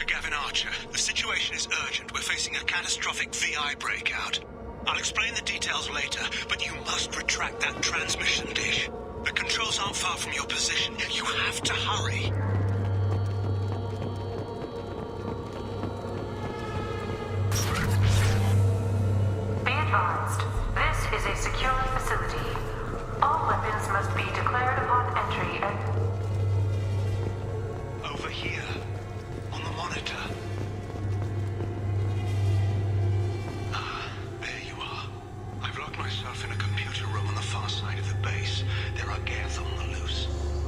Gavin Archer. The situation is urgent. We're facing a catastrophic VI breakout. I'll explain the details later, but you must retract that transmission dish. The controls aren't far from your position. You have to hurry. Be advised, this is a secure facility. All weapons must be declared upon entry and... Over here, on the monitor. There you are. I've locked myself in a computer room on the far side of the base. There are Geth on the loose.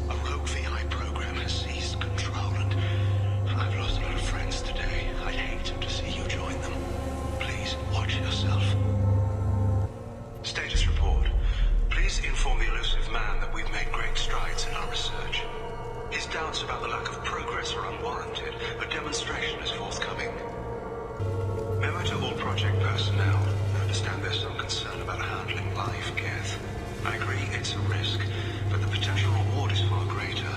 A rogue VI program has seized control, and I've lost a lot of friends today. I'd hate to see you join them. Please, watch yourself. Status report. Please inform the elusive man that we've made great strides in our research. His doubts about the lack of progress are unwarranted. A demonstration is forthcoming. Memo to all project personnel. I understand there's some concern about handling live Geth. I agree it's a risk, but the potential reward is far greater.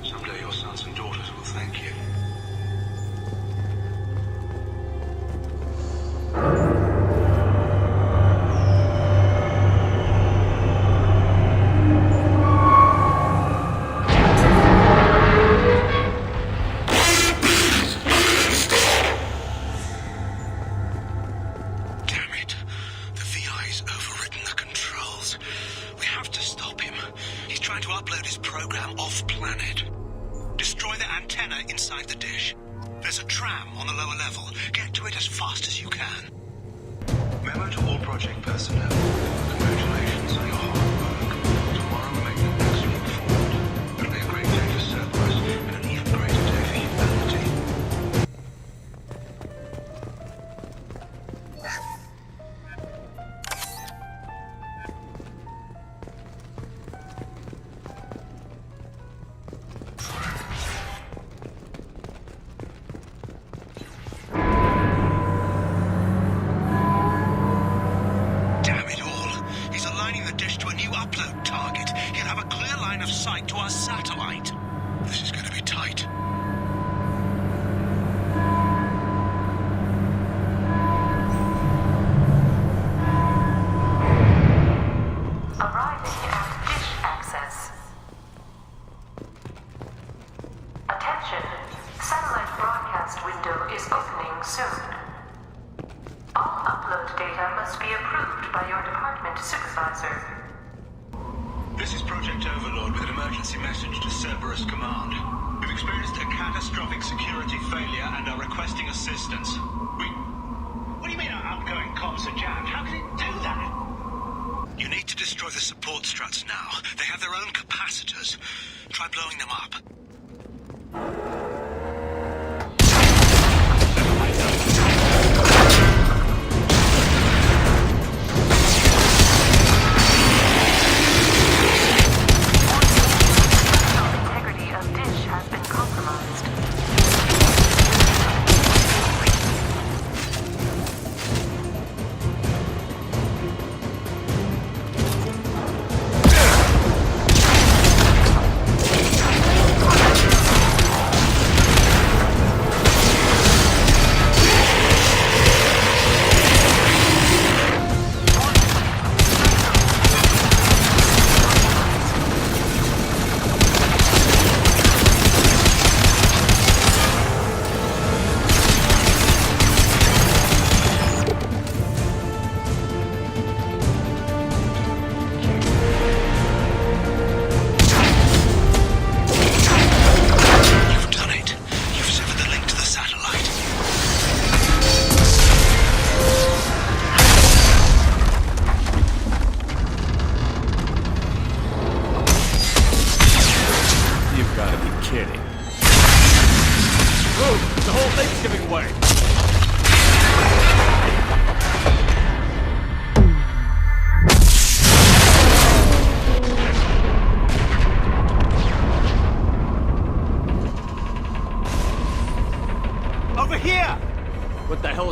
Someday your sons and daughters will thank you.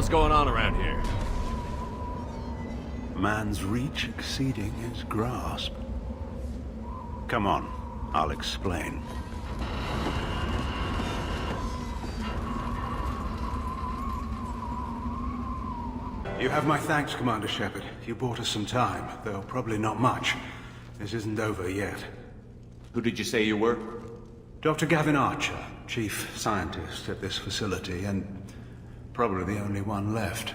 Going on around here? Man's reach exceeding his grasp. Come on, I'll explain. You have my thanks, Commander Shepard. You bought us some time, though probably not much. This isn't over yet. Who did you say you were? Dr. Gavin Archer, chief scientist at this facility, and probably the only one left.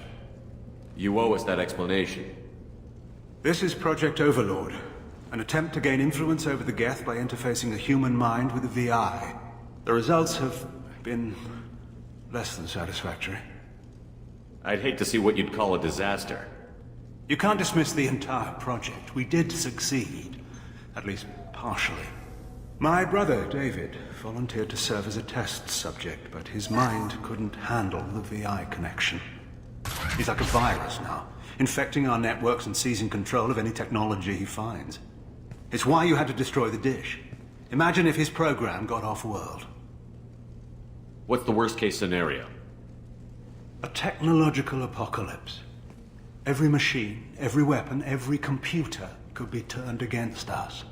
You owe us that explanation. This is Project Overlord, an attempt to gain influence over the Geth by interfacing the human mind with the VI. The results have been less than satisfactory. I'd hate to see what you'd call a disaster. You can't dismiss the entire project. We did succeed, at least partially. My brother, David, volunteered to serve as a test subject, but his mind couldn't handle the VI connection. He's like a virus now, infecting our networks and seizing control of any technology he finds. It's why you had to destroy the dish. Imagine if his program got off-world. What's the worst-case scenario? A technological apocalypse. Every machine, every weapon, every computer could be turned against us.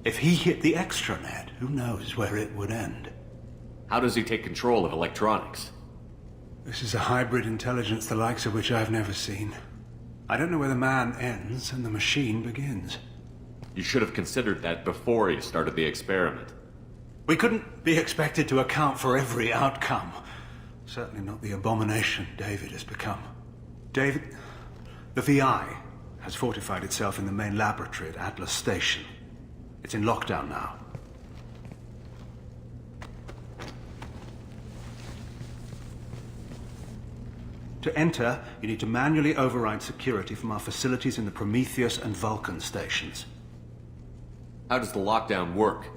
If he hit the extranet, who knows where it would end? How does he take control of electronics? This is a hybrid intelligence the likes of which I've never seen. I don't know where the man ends and the machine begins. You should have considered that before you started the experiment. We couldn't be expected to account for every outcome. Certainly not the abomination David has become. David, the VI has fortified itself in the main laboratory at Atlas Station. It's in lockdown now. To enter, you need to manually override security from our facilities in the Prometheus and Vulcan stations. How does the lockdown work?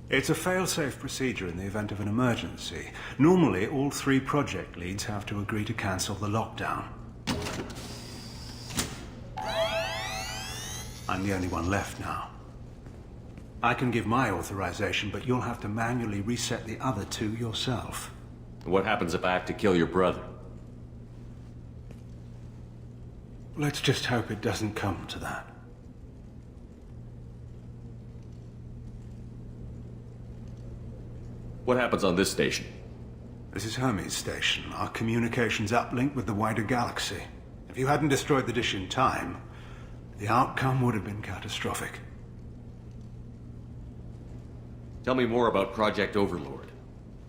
It's a fail-safe procedure in the event of an emergency. Normally, all 3 project leads have to agree to cancel the lockdown. I'm the only one left now. I can give my authorization, but you'll have to manually reset the other 2 yourself. What happens if I have to kill your brother? Let's just hope it doesn't come to that. What happens on this station? This is Hermes Station, our communications uplink with the wider galaxy. If you hadn't destroyed the dish in time, the outcome would have been catastrophic. Tell me more about Project Overlord.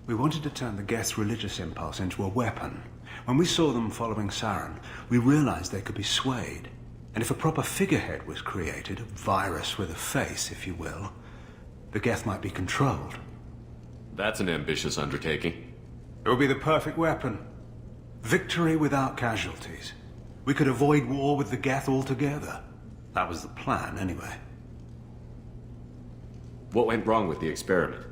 We wanted to turn the Geth's religious impulse into a weapon. When we saw them following Saren, we realized they could be swayed. And if a proper figurehead was created, a virus with a face, if you will, the Geth might be controlled. That's an ambitious undertaking. It would be the perfect weapon. Victory without casualties. We could avoid war with the Geth altogether. That was the plan, anyway. What went wrong with the experiment?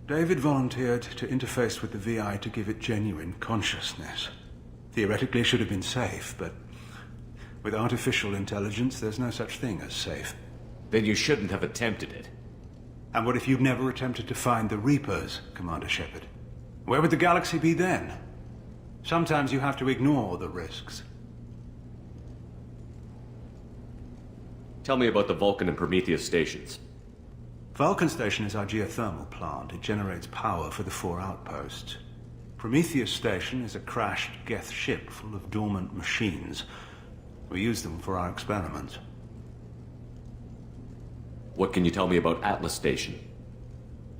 David volunteered to interface with the VI to give it genuine consciousness. Theoretically, it should have been safe, but with artificial intelligence, there's no such thing as safe. Then you shouldn't have attempted it. And what if you'd never attempted to find the Reapers, Commander Shepard? Where would the galaxy be then? Sometimes you have to ignore the risks. Tell me about the Vulcan and Prometheus stations. Vulcan Station is our geothermal plant. It generates power for the 4 outposts. Prometheus Station is a crashed Geth ship full of dormant machines. We use them for our experiments. What can you tell me about Atlas Station?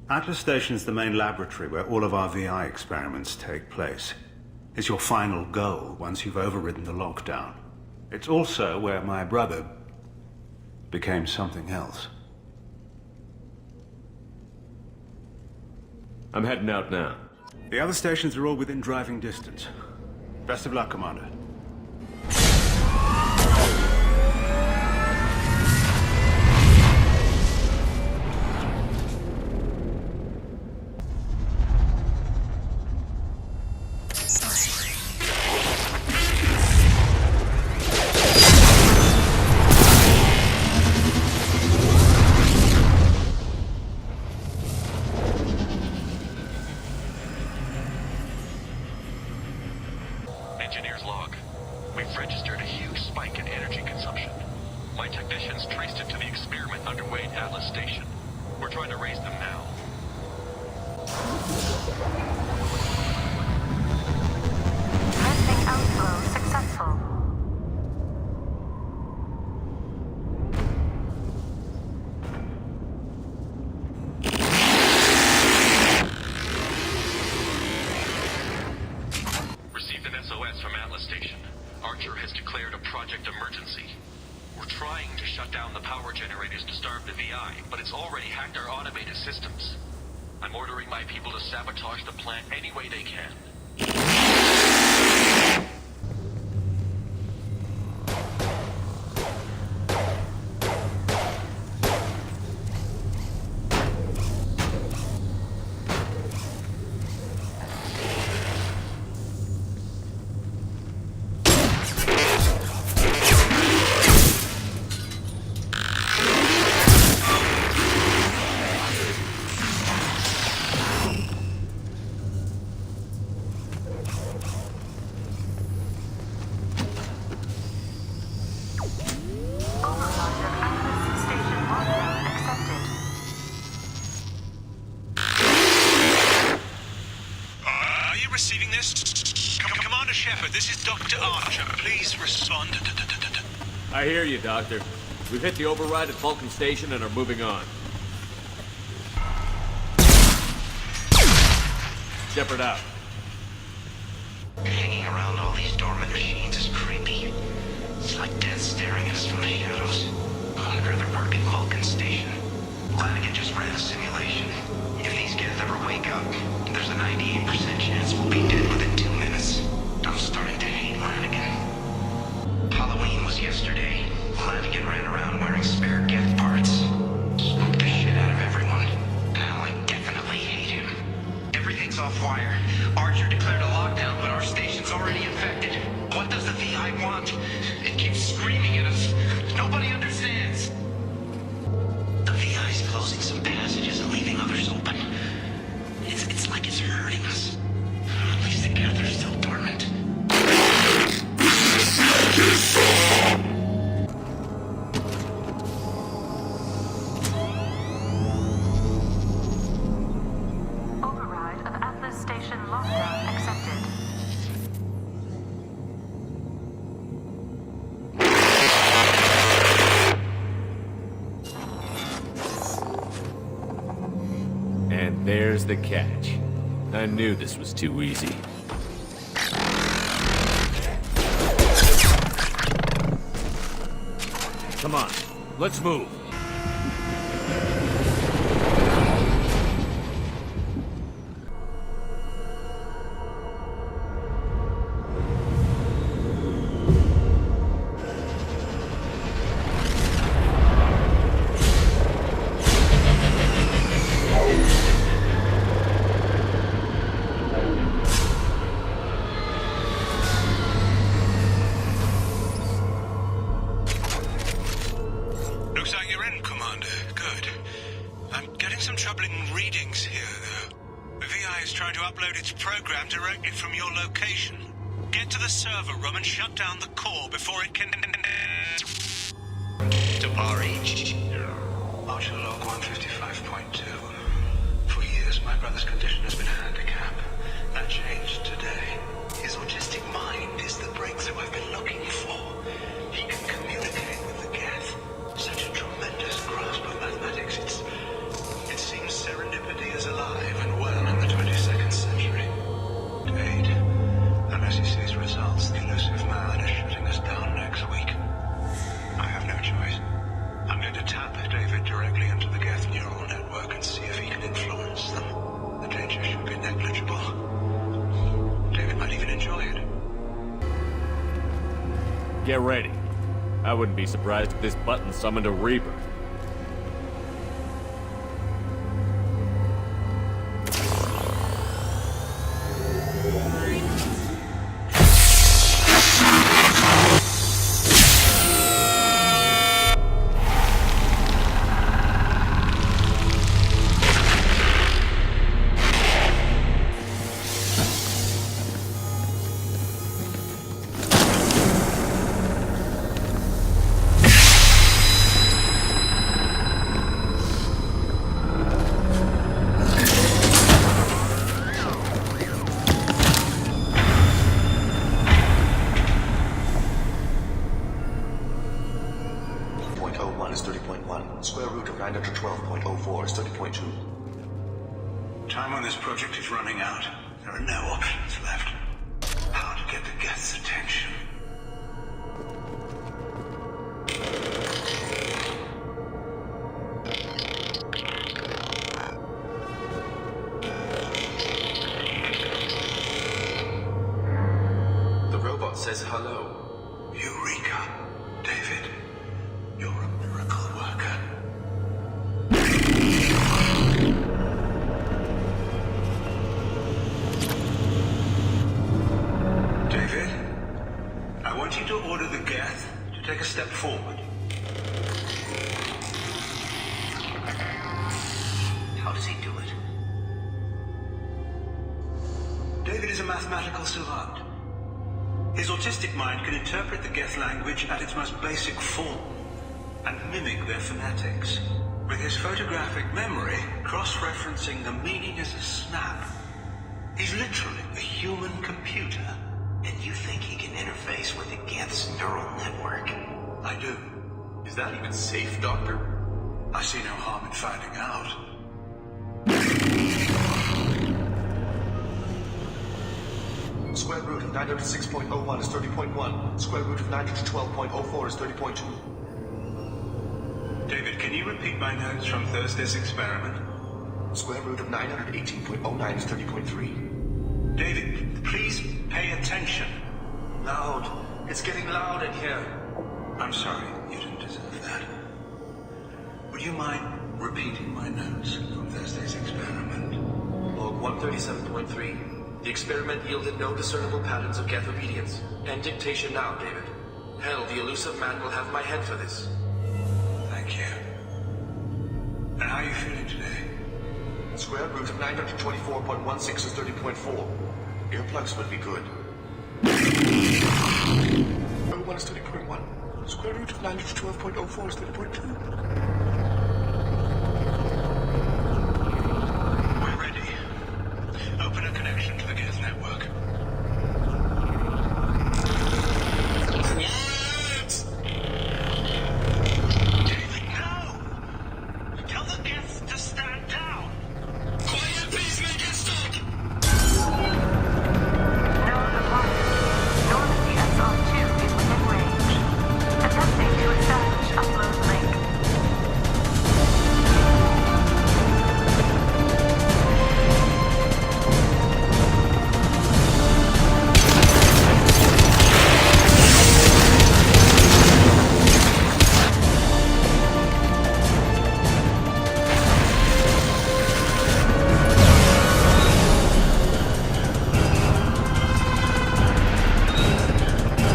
Atlas Station is the main laboratory where all of our VI experiments take place. It's your final goal once you've overridden the lockdown. It's also where my brother became something else. I'm heading out now. The other stations are all within driving distance. Best of luck, Commander. Engineer's log. We've registered a huge spike in energy consumption. My technicians traced it to the experiment underway at Atlas Station. We're trying to raise them now. Testing Archer has declared a project emergency. We're trying to shut down the power generators to starve the VI, but it's already hacked our automated systems. I'm ordering my people to sabotage the plant any way they can. Receiving this? Commander Shepard, this is Dr. Archer. Please respond. I hear you, Doctor. We've hit the override at Vulcan Station and are moving on. Shepard out. Hanging around all these dormant machines is creepy. It's like death staring at us from the shadows. I'd rather park at Vulcan Station. Flanagan just ran a simulation. If these kids ever wake up, there's a 98% chance we'll be dead within 2 minutes. I'm starting to hate Flanagan. Halloween was yesterday. Flanagan ran around wearing spare Geth parts. Smoked the shit out of everyone. Now I definitely hate him. Everything's off wire. Archer declared a lockdown, but our station's already infected. What does the VI want? It keeps screaming at us. Nobody understands. The VI's closing some passages and leaving others open. It's like it's hurting us. At least the Geth are still dormant. Override of Atlas Station lockdown accepted. And there's the catch. I knew this was too easy. Come on, let's move. Looks like you're in, Commander. Good. I'm getting some troubling readings here, though. The VI is trying to upload its program directly from your location. Get to the server room and shut down the core before it can... To RH. Archer log 155.2. For years, my brother's condition has been handicapped. That changed today. His autistic mind is the breakthrough I've been looking for. He can communicate with the Geth. Such a tremendous grasp of mathematics. It seems serendipity is alive and well in the 22nd century. Date. Unless he sees results, the elusive man is shutting us down next week. I have no choice. I'm going to tap David directly into the Geth neural network and see if he can influence them. The danger should be negligible. David might even enjoy it. Get ready. I wouldn't be surprised if this button summoned a Reaper. Is 30.1. Square root of 912.04 is 30.2. Time on this project is running out. There are no options left. How to get the Geth's attention? says hello. Eureka. David, you're a miracle worker. David, I want you to order the Geth to take a step forward. How does he do it? David is a mathematical savant. His autistic mind can interpret the Geth language at its most basic form and mimic their phonetics. With his photographic memory, cross-referencing the meaning as a snap. He's literally a human computer. And you think he can interface with the Geth's neural network? I do. Is that even safe, Doctor? I see no harm in finding out. Square root of 906.01 is 30.1. Square root of 912.04 is 30.2. David, can you repeat my notes from Thursday's experiment? Square root of 918.09 is 30.3. David, please pay attention. Loud. It's getting loud in here. I'm sorry, you didn't deserve that. Would you mind repeating my notes from Thursday's experiment? Log 137.3. The experiment yielded no discernible patterns of Geth obedience. End dictation now, David. Hell, the elusive man will have my head for this. Thank you. And how are you feeling today? Square root of 924.16 is 30.4. Earplugs would be good. 01 is 30.1. Square root of 912.04 is 30.2. We're ready. Open a connection to the Geth network. What? David, no! Tell the Geth to stand down! Quiet, please make it stop! No departure. Northern SR2 is within range. Attempting to establish upload link.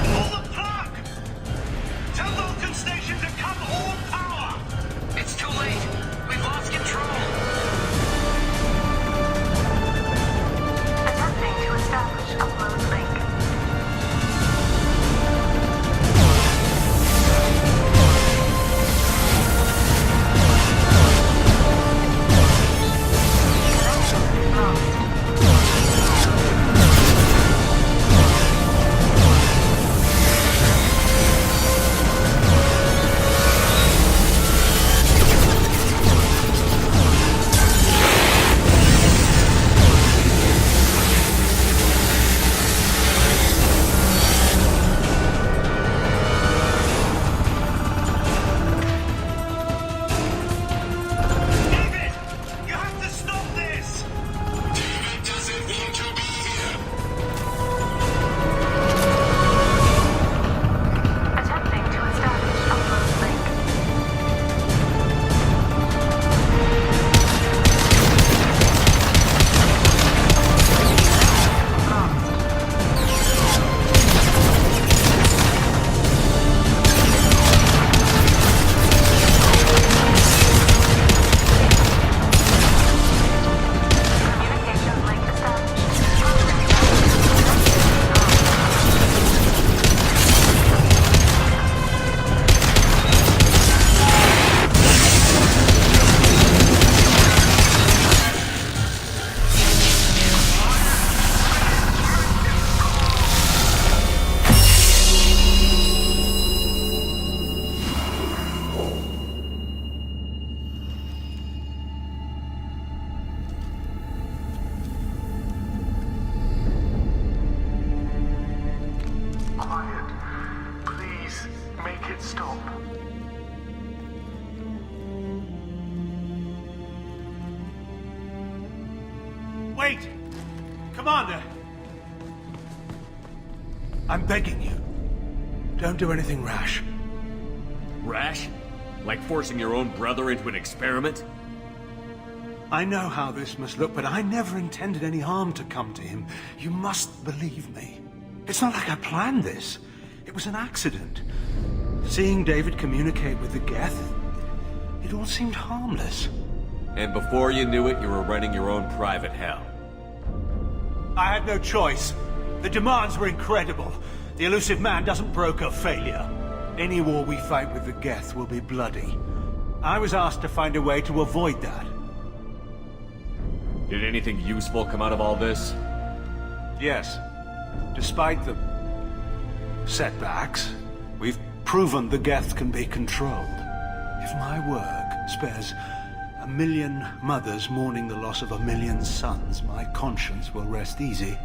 Pull the plug! Tell Vulcan Station to cut all power! It's too late. We've lost control. Attempting to establish upload link. Connection lost. David! You have to stop this! David doesn't want to be here. Attempting to establish upload link. Lost. Communications link Quiet. Please make it stop. Wait! Commander! I'm begging you. Don't do anything rash. Rash? Like forcing your own brother into an experiment? I know how this must look, but I never intended any harm to come to him. You must believe me. It's not like I planned this. It was an accident. Seeing David communicate with the Geth, it all seemed harmless. And before you knew it, you were running your own private hell. I had no choice. The demands were incredible. The elusive man doesn't broker failure. Any war we fight with the Geth will be bloody. I was asked to find a way to avoid that. Did anything useful come out of all this? Yes. Despite the setbacks, we've proven the Geth can be controlled. If my work spares 1 million mothers mourning the loss of 1 million sons, my conscience will rest easy.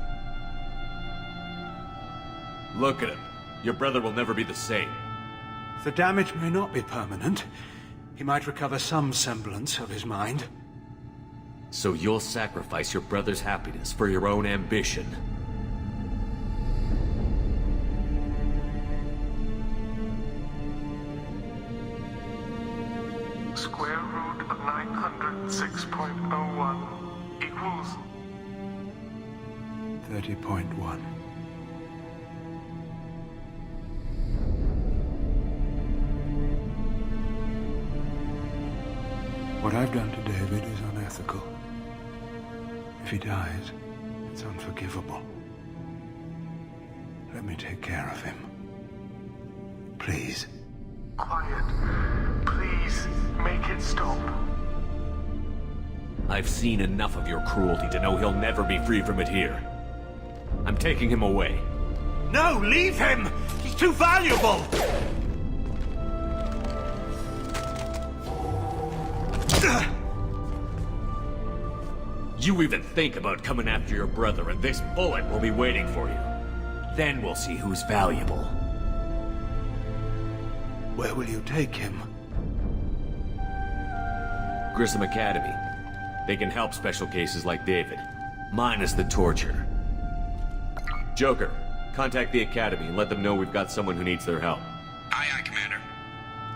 Look at him. Your brother will never be the same. The damage may not be permanent. He might recover some semblance of his mind. So you'll sacrifice your brother's happiness for your own ambition. Square root of 906.01 equals 30.1. What I've done to David is unethical. If he dies, it's unforgivable. Let me take care of him. Please. quiet. Please, make it stop. I've seen enough of your cruelty to know he'll never be free from it here. I'm taking him away. No, leave him! He's too valuable! You even think about coming after your brother, and this bullet will be waiting for you. Then we'll see who's valuable. Where will you take him? Grissom Academy. They can help special cases like David, minus the torture. Joker, contact the Academy and let them know we've got someone who needs their help. Aye, aye, Commander.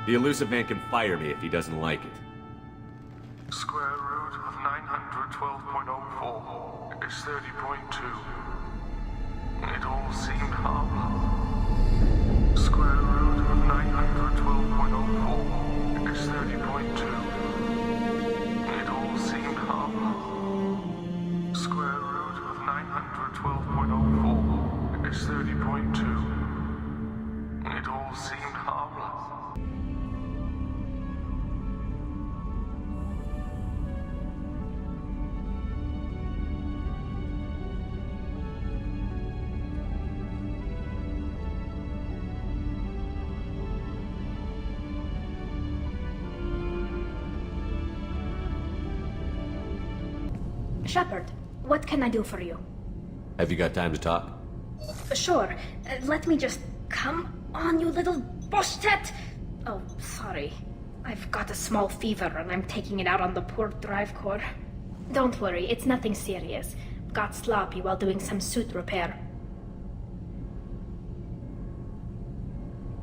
The elusive man can fire me if he doesn't like it. Square root of 912.04 is 30.2. It all seemed harmless. Square root of 912.04 is 30.2. It all seemed harmless. Square root of 912.04 is 30.2. It all seemed harmless. Shepard, what can I do for you? Have you got time to talk? Sure. Let me just... Come on, you little bushtet! Oh, sorry. I've got a small fever and I'm taking it out on the poor drive core. Don't worry, it's nothing serious. Got sloppy while doing some suit repair.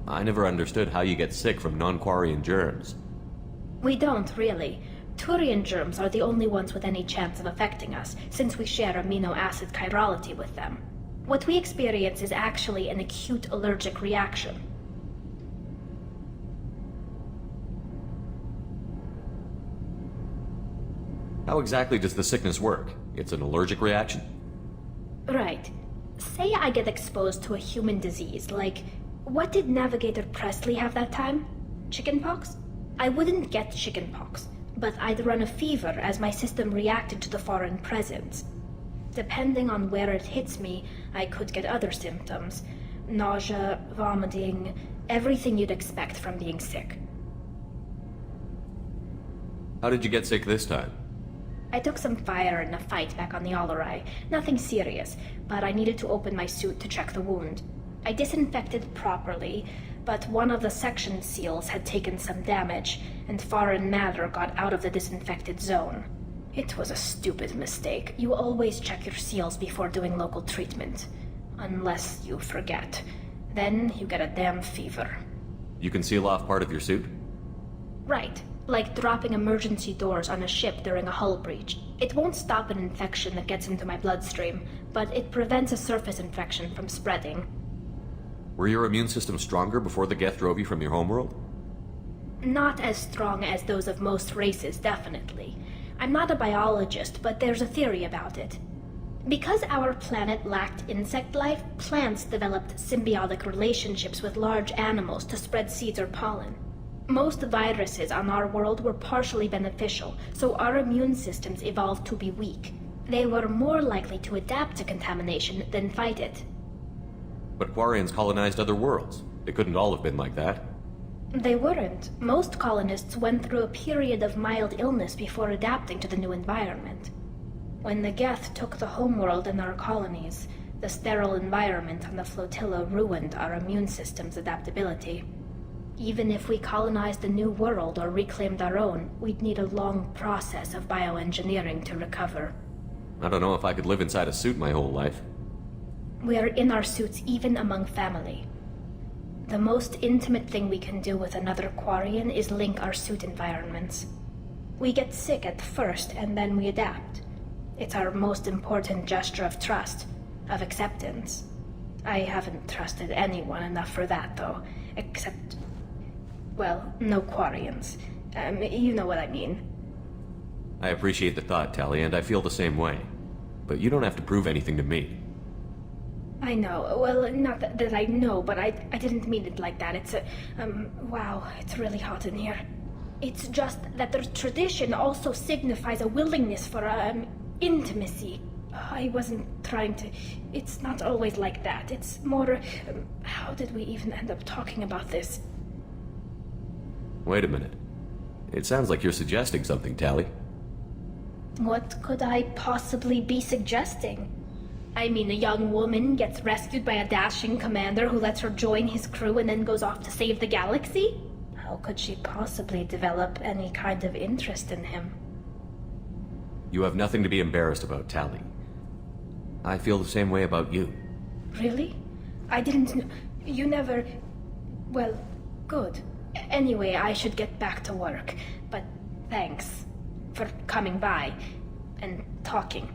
I never understood how you get sick from non-Quarian germs. We don't, really. Turian germs are the only ones with any chance of affecting us, since we share amino acid chirality with them. What we experience is actually an acute allergic reaction. How exactly does the sickness work? It's an allergic reaction? Right. Say I get exposed to a human disease, like... What did Navigator Presley have that time? Chickenpox? I wouldn't get chickenpox, but I'd run a fever as my system reacted to the foreign presence. Depending on where it hits me, I could get other symptoms. Nausea, vomiting, everything you'd expect from being sick. How did you get sick this time? I took some fire in a fight back on the Allerai. Nothing serious, but I needed to open my suit to check the wound. I disinfected properly, but one of the section seals had taken some damage, and foreign matter got out of the disinfected zone. It was a stupid mistake. You always check your seals before doing local treatment. Unless you forget. Then you get a damn fever. You can seal off part of your suit? Right. Like dropping emergency doors on a ship during a hull breach. It won't stop an infection that gets into my bloodstream, but it prevents a surface infection from spreading. Were your immune system stronger before the Geth drove you from your homeworld? Not as strong as those of most races, definitely. I'm not a biologist, but there's a theory about it. Because our planet lacked insect life, plants developed symbiotic relationships with large animals to spread seeds or pollen. Most viruses on our world were partially beneficial, so our immune systems evolved to be weak. They were more likely to adapt to contamination than fight it. But Quarians colonized other worlds. They couldn't all have been like that. They weren't. Most colonists went through a period of mild illness before adapting to the new environment. When the Geth took the homeworld and our colonies, the sterile environment on the flotilla ruined our immune system's adaptability. Even if we colonized a new world or reclaimed our own, we'd need a long process of bioengineering to recover. I don't know if I could live inside a suit my whole life. We are in our suits even among family. The most intimate thing we can do with another Quarian is link our suit environments. We get sick at first, and then we adapt. It's our most important gesture of trust, of acceptance. I haven't trusted anyone enough for that, though, except... well, no Quarians. You know what I mean. I appreciate the thought, Tali, and I feel the same way. But you don't have to prove anything to me. I know. Well, not that I know, but I didn't mean it like that. It's wow, it's really hot in here. It's just that the tradition also signifies a willingness for, intimacy. I wasn't trying to... It's not always like that. It's more... how did we even end up talking about this? Wait a minute. It sounds like you're suggesting something, Tali. What could I possibly be suggesting? I mean, a young woman gets rescued by a dashing commander who lets her join his crew and then goes off to save the galaxy? How could she possibly develop any kind of interest in him? You have nothing to be embarrassed about, Tali. I feel the same way about you. Really? I didn't know... You never... Well, good. Anyway, I should get back to work. But thanks for coming by and talking.